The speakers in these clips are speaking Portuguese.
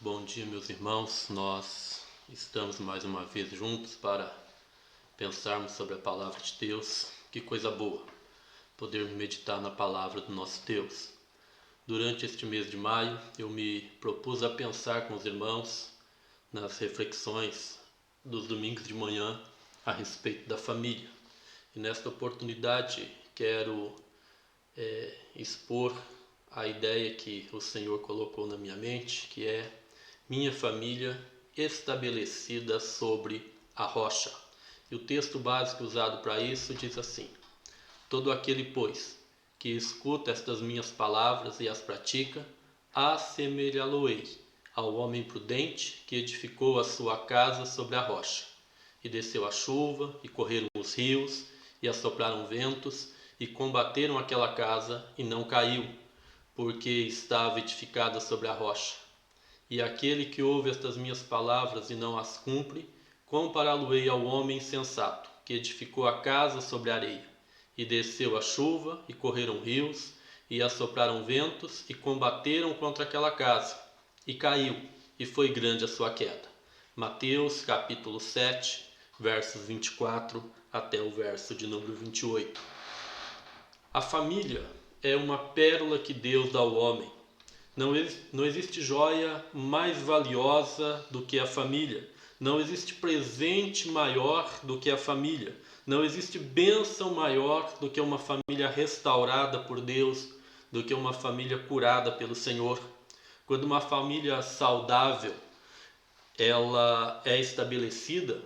Bom dia, meus irmãos. Nós estamos mais uma vez juntos para pensarmos sobre a palavra de Deus. Que coisa boa poder meditar na palavra do nosso Deus. Durante este mês de maio, eu me propus a pensar com os irmãos nas reflexões dos domingos de manhã a respeito da família. E nesta oportunidade quero expor a ideia que o Senhor colocou na minha mente, que é minha família estabelecida sobre a rocha. E o texto básico usado para isso diz assim: todo aquele, pois, que escuta estas minhas palavras e as pratica, assemelhá-lo-ei ao homem prudente que edificou a sua casa sobre a rocha. E desceu a chuva, e correram os rios, e assopraram ventos, e combateram aquela casa, e não caiu, porque estava edificada sobre a rocha. E aquele que ouve estas minhas palavras e não as cumpre, compará-lo-ei ao homem insensato, que edificou a casa sobre a areia. E desceu a chuva, e correram rios, e assopraram ventos, e combateram contra aquela casa, e caiu, e foi grande a sua queda. Mateus capítulo 7, versos 24 até o verso de número 28. A família é uma pérola que Deus dá ao homem. Não existe joia mais valiosa do que a família. Não existe presente maior do que a família. Não existe bênção maior do que uma família restaurada por Deus, do que uma família curada pelo Senhor. Quando uma família saudável ela é estabelecida,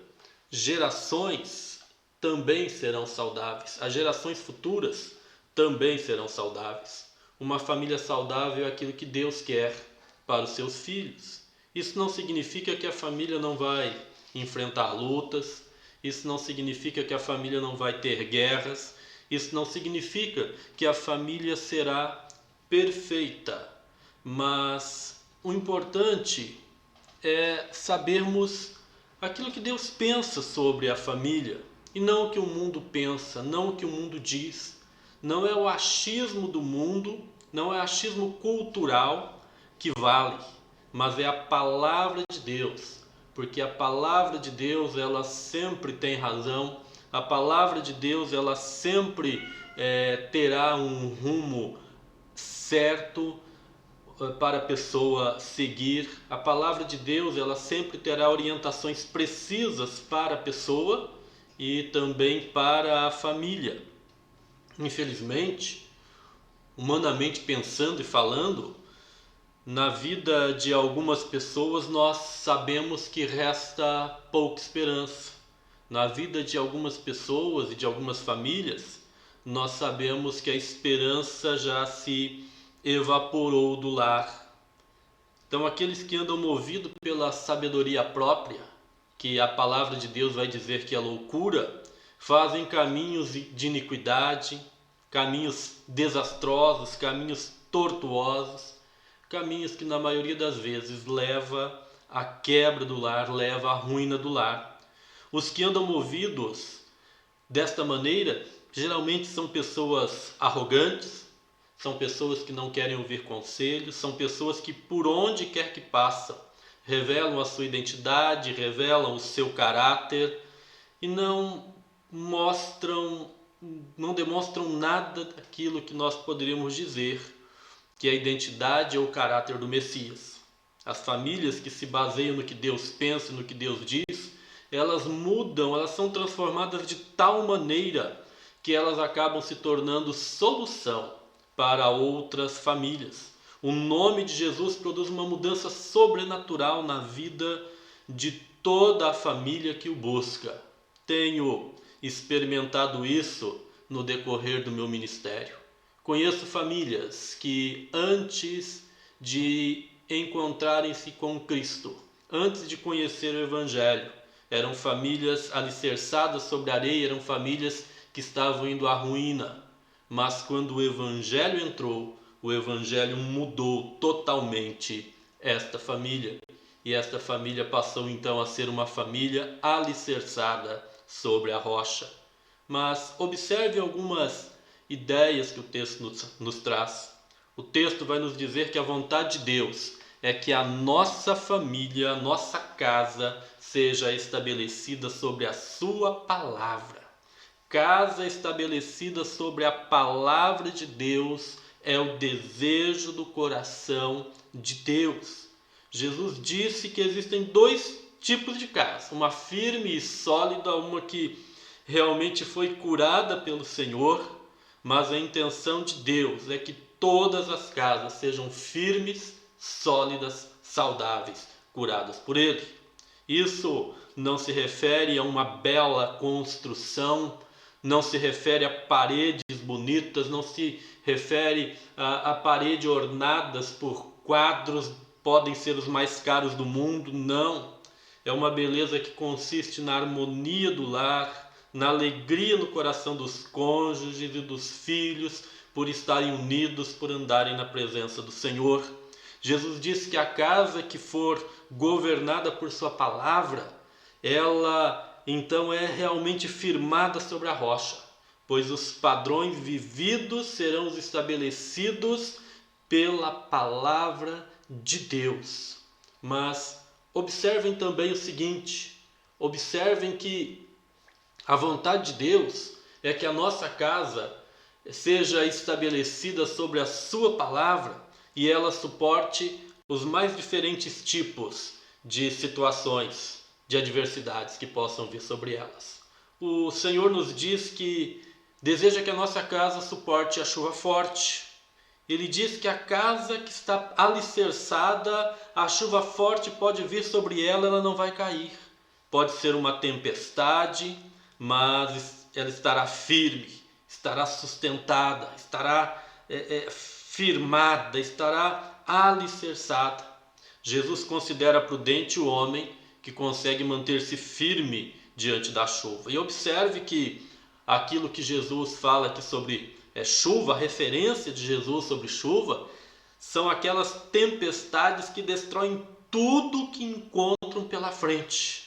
gerações também serão saudáveis. As gerações futuras também serão saudáveis. Uma família saudável é aquilo que Deus quer para os seus filhos. Isso não significa que a família não vai enfrentar lutas, isso não significa que a família não vai ter guerras, isso não significa que a família será perfeita. Mas o importante é sabermos aquilo que Deus pensa sobre a família e não o que o mundo pensa, não o que o mundo diz. Não é o achismo do mundo, não é o achismo cultural que vale, mas é a palavra de Deus, porque a palavra de Deus ela sempre tem razão, a palavra de Deus ela sempre terá um rumo certo para a pessoa seguir. A palavra de Deus ela sempre terá orientações precisas para a pessoa e também para a família. Infelizmente, humanamente pensando e falando, na vida de algumas pessoas nós sabemos que resta pouca esperança. Na vida de algumas pessoas e de algumas famílias, nós sabemos que a esperança já se evaporou do lar. Então, aqueles que andam movidos pela sabedoria própria, que a palavra de Deus vai dizer que é loucura, fazem caminhos de iniquidade, caminhos desastrosos, caminhos tortuosos, caminhos que na maioria das vezes leva à quebra do lar, leva à ruína do lar. Os que andam movidos desta maneira geralmente são pessoas arrogantes, são pessoas que não querem ouvir conselhos, são pessoas que por onde quer que passam revelam a sua identidade, revelam o seu caráter e não demonstram nada daquilo que nós poderíamos dizer que é a identidade ou o caráter do Messias. As famílias que se baseiam no que Deus pensa, no que Deus diz, elas mudam, elas são transformadas de tal maneira que elas acabam se tornando solução para outras famílias. O nome de Jesus produz uma mudança sobrenatural na vida de toda a família que o busca. Tenho experimentado isso no decorrer do meu ministério. Conheço famílias que antes de encontrarem-se com Cristo, antes de conhecer o Evangelho, eram famílias alicerçadas sobre areia, eram famílias que estavam indo à ruína. Mas quando o Evangelho entrou, o Evangelho mudou totalmente esta família. E esta família passou então a ser uma família alicerçada sobre a rocha. Mas observe algumas ideias que o texto nos traz. O texto vai nos dizer que a vontade de Deus é que a nossa família, a nossa casa seja estabelecida sobre a sua palavra. Casa estabelecida sobre a palavra de Deus é o desejo do coração de Deus. Jesus disse que existem dois tipos de casa, uma firme e sólida, uma que realmente foi curada pelo Senhor, mas a intenção de Deus é que todas as casas sejam firmes, sólidas, saudáveis, curadas por Ele. Isso não se refere a uma bela construção, não se refere a paredes bonitas, não se refere a parede ornadas por quadros, podem ser os mais caros do mundo, não. É uma beleza que consiste na harmonia do lar, na alegria no coração dos cônjuges e dos filhos, por estarem unidos, por andarem na presença do Senhor. Jesus disse que a casa que for governada por sua palavra, ela então é realmente firmada sobre a rocha, pois os padrões vividos serão os estabelecidos pela palavra de Deus. Mas observem também o seguinte, observem que a vontade de Deus é que a nossa casa seja estabelecida sobre a sua palavra e ela suporte os mais diferentes tipos de situações, de adversidades que possam vir sobre elas. O Senhor nos diz que deseja que a nossa casa suporte a chuva forte. Ele diz que a casa que está alicerçada, a chuva forte pode vir sobre ela, ela não vai cair. Pode ser uma tempestade, mas ela estará firme, estará sustentada, estará firmada, estará alicerçada. Jesus considera prudente o homem que consegue manter-se firme diante da chuva. E observe que aquilo que Jesus fala aqui sobre chuva, a referência de Jesus sobre chuva, são aquelas tempestades que destroem tudo que encontram pela frente.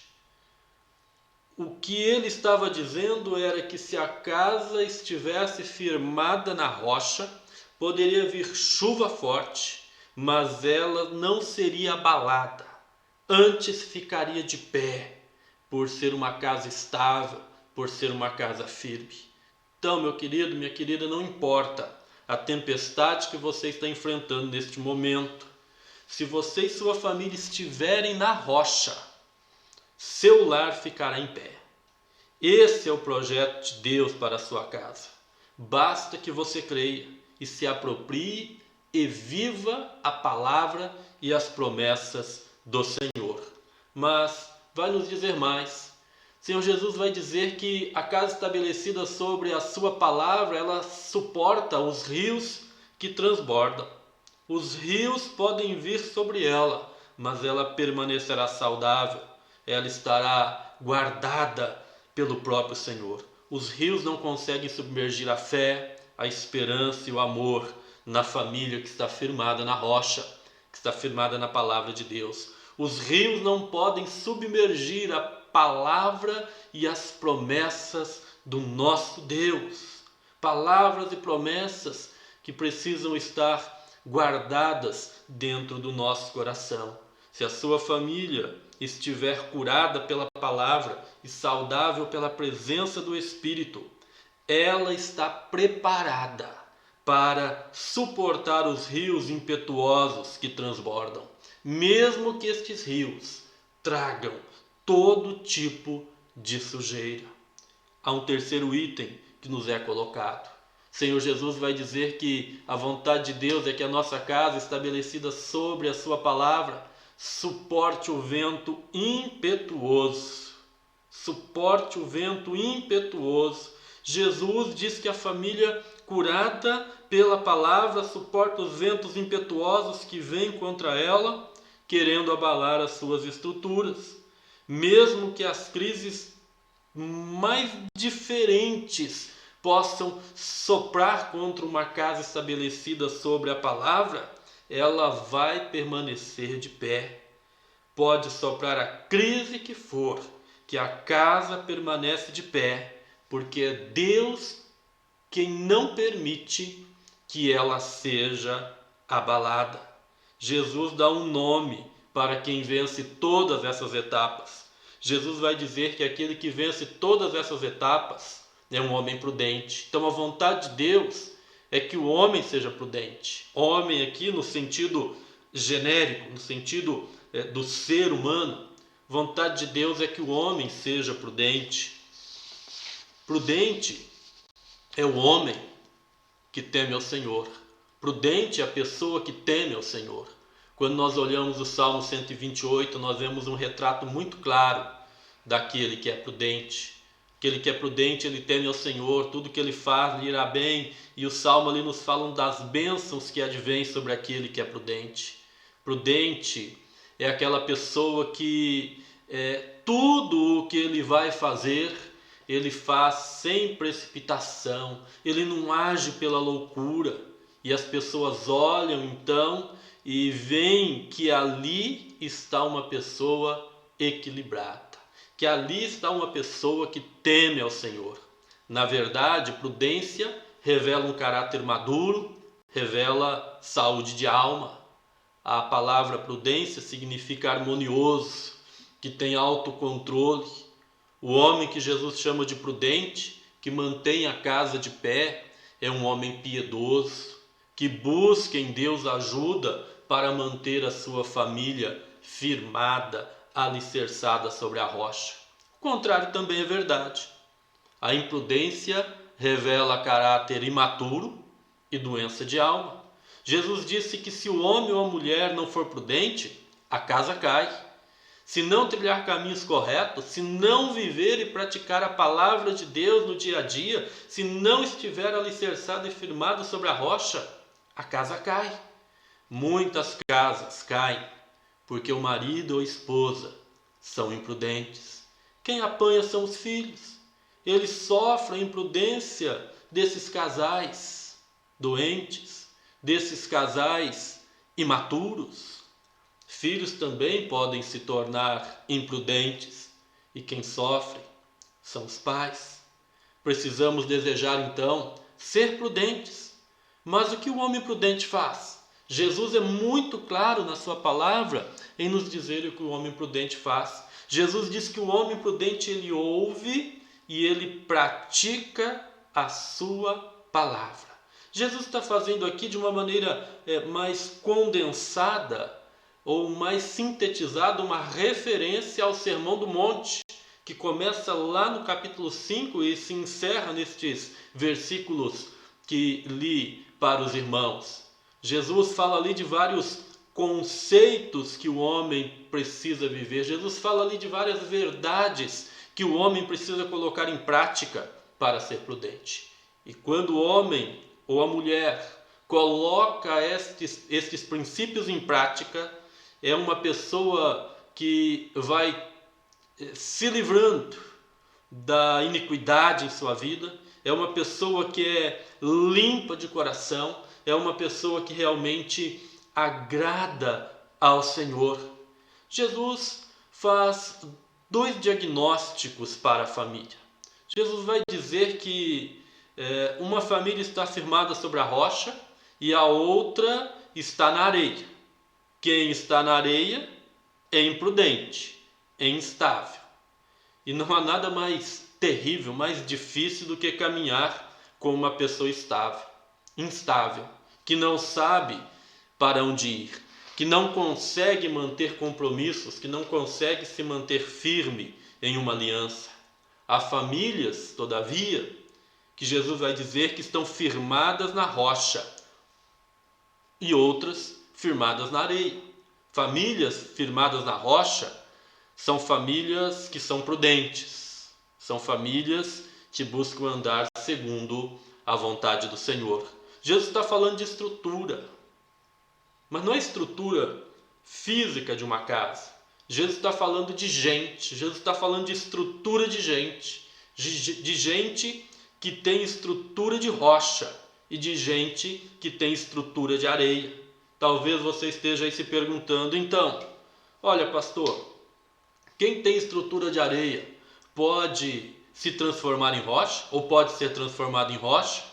O que ele estava dizendo era que se a casa estivesse firmada na rocha, poderia vir chuva forte, mas ela não seria abalada, antes ficaria de pé, por ser uma casa estável, por ser uma casa firme. Então, meu querido, minha querida, não importa a tempestade que você está enfrentando neste momento, se você e sua família estiverem na rocha, seu lar ficará em pé. Esse é o projeto de Deus para a sua casa. Basta que você creia e se aproprie e viva a palavra e as promessas do Senhor. Mas vai nos dizer mais. Senhor Jesus vai dizer que a casa estabelecida sobre a sua palavra, ela suporta os rios que transbordam. Os rios podem vir sobre ela, mas ela permanecerá saudável. Ela estará guardada pelo próprio Senhor. Os rios não conseguem submergir a fé, a esperança e o amor na família que está firmada na rocha, que está firmada na palavra de Deus. Os rios não podem submergir a palavra e as promessas do nosso Deus. Palavras e promessas que precisam estar guardadas dentro do nosso coração. Se a sua família estiver curada pela palavra e saudável pela presença do Espírito, ela está preparada para suportar os rios impetuosos que transbordam, mesmo que estes rios tragam todo tipo de sujeira. Há um terceiro item que nos é colocado. Senhor Jesus vai dizer que a vontade de Deus é que a nossa casa, estabelecida sobre a sua palavra, suporte o vento impetuoso. Suporte o vento impetuoso. Jesus diz que a família curada pela palavra suporta os ventos impetuosos que vêm contra ela, querendo abalar as suas estruturas. Mesmo que as crises mais diferentes possam soprar contra uma casa estabelecida sobre a palavra, ela vai permanecer de pé. Pode soprar a crise que for, que a casa permanece de pé, porque é Deus quem não permite que ela seja abalada. Jesus dá um nome para quem vence todas essas etapas. Jesus vai dizer que aquele que vence todas essas etapas é um homem prudente. Então a vontade de Deus é que o homem seja prudente. Homem aqui no sentido genérico, no sentido do ser humano. Vontade de Deus é que o homem seja prudente. Prudente é o homem que teme ao Senhor. Prudente é a pessoa que teme ao Senhor. Quando nós olhamos o Salmo 128, nós vemos um retrato muito claro daquele que é prudente. Aquele que é prudente, ele teme ao Senhor, tudo que ele faz lhe irá bem. E o Salmo ali nos fala das bênçãos que advêm sobre aquele que é prudente. Prudente é aquela pessoa que tudo o que ele vai fazer, ele faz sem precipitação, ele não age pela loucura. E as pessoas olham então e veem que ali está uma pessoa equilibrada, que ali está uma pessoa que teme ao Senhor. Na verdade, prudência revela um caráter maduro, revela saúde de alma. A palavra prudência significa harmonioso, que tem autocontrole. O homem que Jesus chama de prudente, que mantém a casa de pé, é um homem piedoso, que busca em Deus ajuda para manter a sua família firmada, alicerçada sobre a rocha. O contrário também é verdade. A imprudência revela caráter imaturo e doença de alma. Jesus disse que se o homem ou a mulher não for prudente, a casa cai. Se não trilhar caminhos corretos, se não viver e praticar a palavra de Deus no dia a dia, se não estiver alicerçado e firmado sobre a rocha, a casa cai. Muitas casas caem porque o marido ou a esposa são imprudentes. Quem apanha são os filhos. Eles sofrem a imprudência desses casais doentes, desses casais imaturos. Filhos também podem se tornar imprudentes e quem sofre são os pais. Precisamos desejar então ser prudentes. Mas o que o homem prudente faz? Jesus é muito claro na sua palavra em nos dizer o que o homem prudente faz. Jesus diz que o homem prudente ele ouve e ele pratica a sua palavra. Jesus está fazendo aqui de uma maneira mais condensada ou mais sintetizada uma referência ao Sermão do Monte, que começa lá no capítulo 5 e se encerra nestes versículos que li para os irmãos. Jesus fala ali de vários conceitos que o homem precisa viver. Jesus fala ali de várias verdades que o homem precisa colocar em prática para ser prudente. E quando o homem ou a mulher coloca estes princípios em prática, é uma pessoa que vai se livrando da iniquidade em sua vida, é uma pessoa que é limpa de coração, é uma pessoa que realmente agrada ao Senhor. Jesus faz dois diagnósticos para a família. Jesus vai dizer que uma família está firmada sobre a rocha e a outra está na areia. Quem está na areia é imprudente, é instável. E não há nada mais terrível, mais difícil do que caminhar com uma pessoa instável, que não sabe para onde ir, que não consegue manter compromissos, que não consegue se manter firme em uma aliança. Há famílias, todavia, que Jesus vai dizer que estão firmadas na rocha e outras firmadas na areia. Famílias firmadas na rocha são famílias que são prudentes, são famílias que buscam andar segundo a vontade do Senhor. Jesus está falando de estrutura, mas não é estrutura física de uma casa. Jesus está falando de gente, Jesus está falando de estrutura de gente que tem estrutura de rocha e de gente que tem estrutura de areia. Talvez você esteja aí se perguntando, então, olha pastor, quem tem estrutura de areia pode se transformar em rocha ou pode ser transformado em rocha?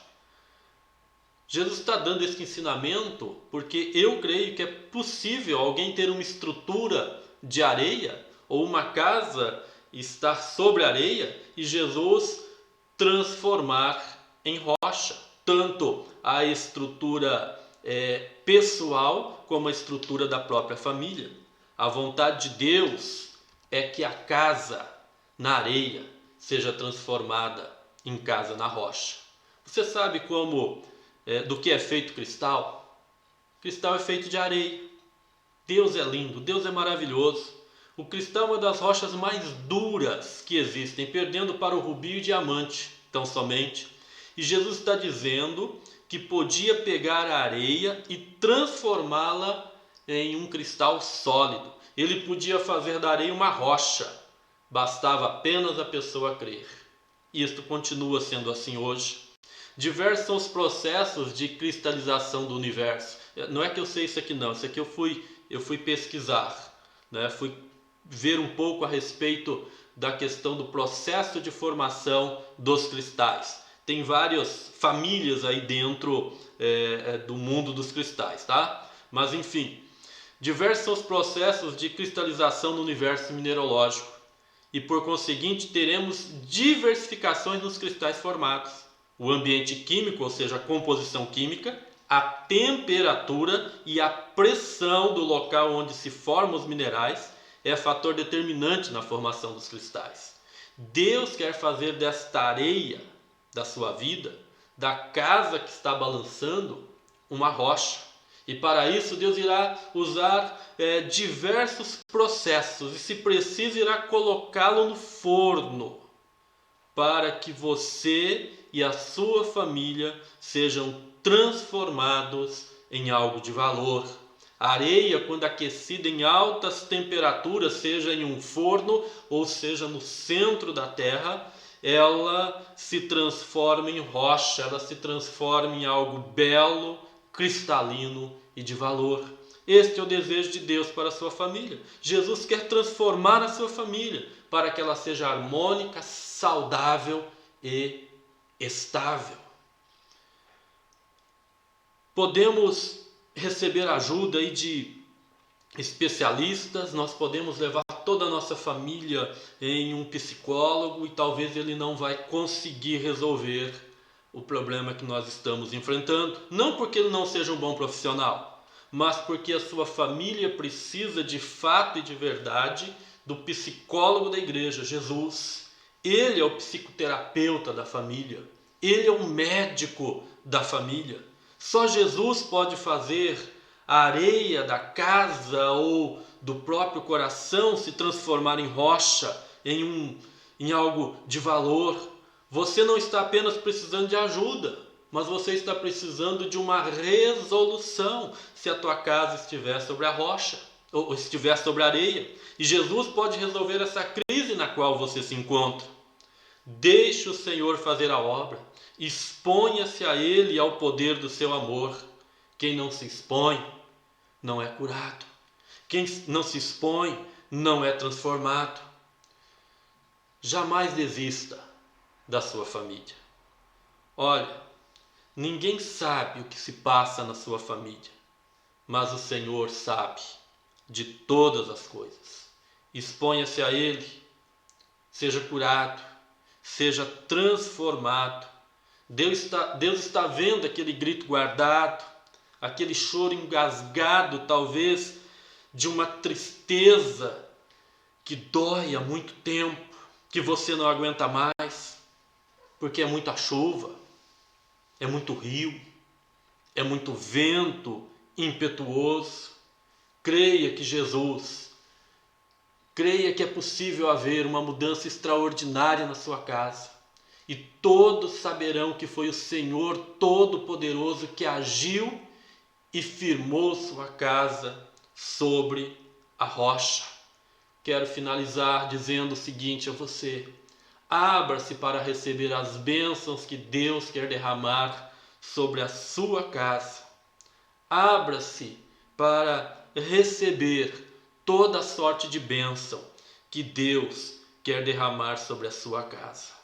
Jesus está dando esse ensinamento porque eu creio que é possível alguém ter uma estrutura de areia ou uma casa estar sobre areia e Jesus transformar em rocha, tanto a estrutura pessoal como a estrutura da própria família. A vontade de Deus é que a casa na areia seja transformada em casa na rocha. Você sabe do que é feito cristal? Cristal é feito de areia. Deus é lindo, Deus é maravilhoso. O cristal é uma das rochas mais duras que existem, perdendo para o rubi e o diamante, tão somente. E Jesus está dizendo que podia pegar a areia e transformá-la em um cristal sólido. Ele podia fazer da areia uma rocha. Bastava apenas a pessoa crer. E isto continua sendo assim hoje. Diversos são os processos de cristalização do universo. Não é que eu sei isso aqui não, isso aqui eu fui pesquisar, né? Fui ver um pouco a respeito da questão do processo de formação dos cristais. Tem várias famílias aí dentro do mundo dos cristais, tá? Mas enfim, diversos são os processos de cristalização no universo mineralógico e por conseguinte teremos diversificações nos cristais formados. O ambiente químico, ou seja, a composição química, a temperatura e a pressão do local onde se formam os minerais é fator determinante na formação dos cristais. Deus quer fazer desta areia da sua vida, da casa que está balançando, uma rocha. E para isso Deus irá usar diversos processos e, se preciso, irá colocá-lo no forno para que você e a sua família sejam transformados em algo de valor. A areia, quando aquecida em altas temperaturas, seja em um forno ou seja no centro da terra, ela se transforma em rocha, ela se transforma em algo belo, cristalino e de valor. Este é o desejo de Deus para a sua família. Jesus quer transformar a sua família para que ela seja harmônica, saudável e estável. Podemos receber ajuda aí de especialistas, nós podemos levar toda a nossa família em um psicólogo e talvez ele não vai conseguir resolver o problema que nós estamos enfrentando. Não porque ele não seja um bom profissional, mas porque a sua família precisa de fato e de verdade do psicólogo da igreja, Jesus. Ele é o psicoterapeuta da família, ele é o médico da família. Só Jesus pode fazer a areia da casa ou do próprio coração se transformar em rocha, em algo de valor. Você não está apenas precisando de ajuda, mas você está precisando de uma resolução se a tua casa estiver sobre a rocha ou estiver sobre a areia. E Jesus pode resolver essa crise na qual você se encontra. Deixe o Senhor fazer a obra. Exponha-se a Ele e ao poder do seu amor. Quem não se expõe não é curado. Quem não se expõe não é transformado. Jamais desista da sua família. Olha, ninguém sabe o que se passa na sua família, mas o Senhor sabe de todas as coisas. Exponha-se a Ele, seja curado, seja transformado. Deus está vendo aquele grito guardado, aquele choro engasgado, talvez de uma tristeza que dói há muito tempo, que você não aguenta mais, porque é muita chuva, é muito rio, é muito vento impetuoso. Creia que creia que é possível haver uma mudança extraordinária na sua casa. E todos saberão que foi o Senhor Todo-Poderoso que agiu e firmou sua casa sobre a rocha. Quero finalizar dizendo o seguinte a você: abra-se para receber as bênçãos que Deus quer derramar sobre a sua casa. Abra-se para receber toda sorte de bênção que Deus quer derramar sobre a sua casa.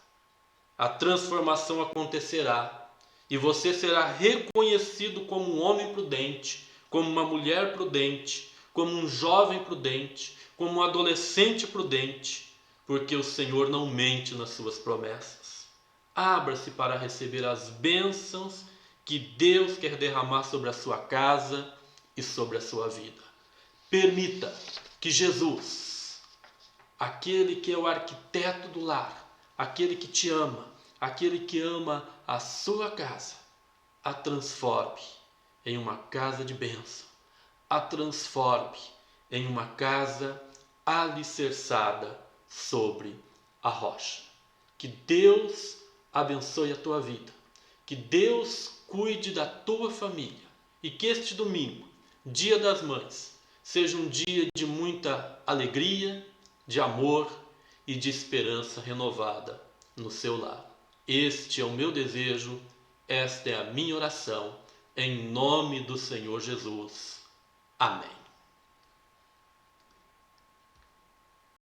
A transformação acontecerá e você será reconhecido como um homem prudente, como uma mulher prudente, como um jovem prudente, como um adolescente prudente, porque o Senhor não mente nas suas promessas. Abra-se para receber as bênçãos que Deus quer derramar sobre a sua casa e sobre a sua vida. Permita que Jesus, aquele que é o arquiteto do lar, aquele que te ama, aquele que ama a sua casa, a transforme em uma casa de bênção, a transforme em uma casa alicerçada sobre a rocha. Que Deus abençoe a tua vida, que Deus cuide da tua família e que este domingo, Dia das Mães, seja um dia de muita alegria, de amor e de esperança renovada no seu lar. Este é o meu desejo, esta é a minha oração, em nome do Senhor Jesus. Amém.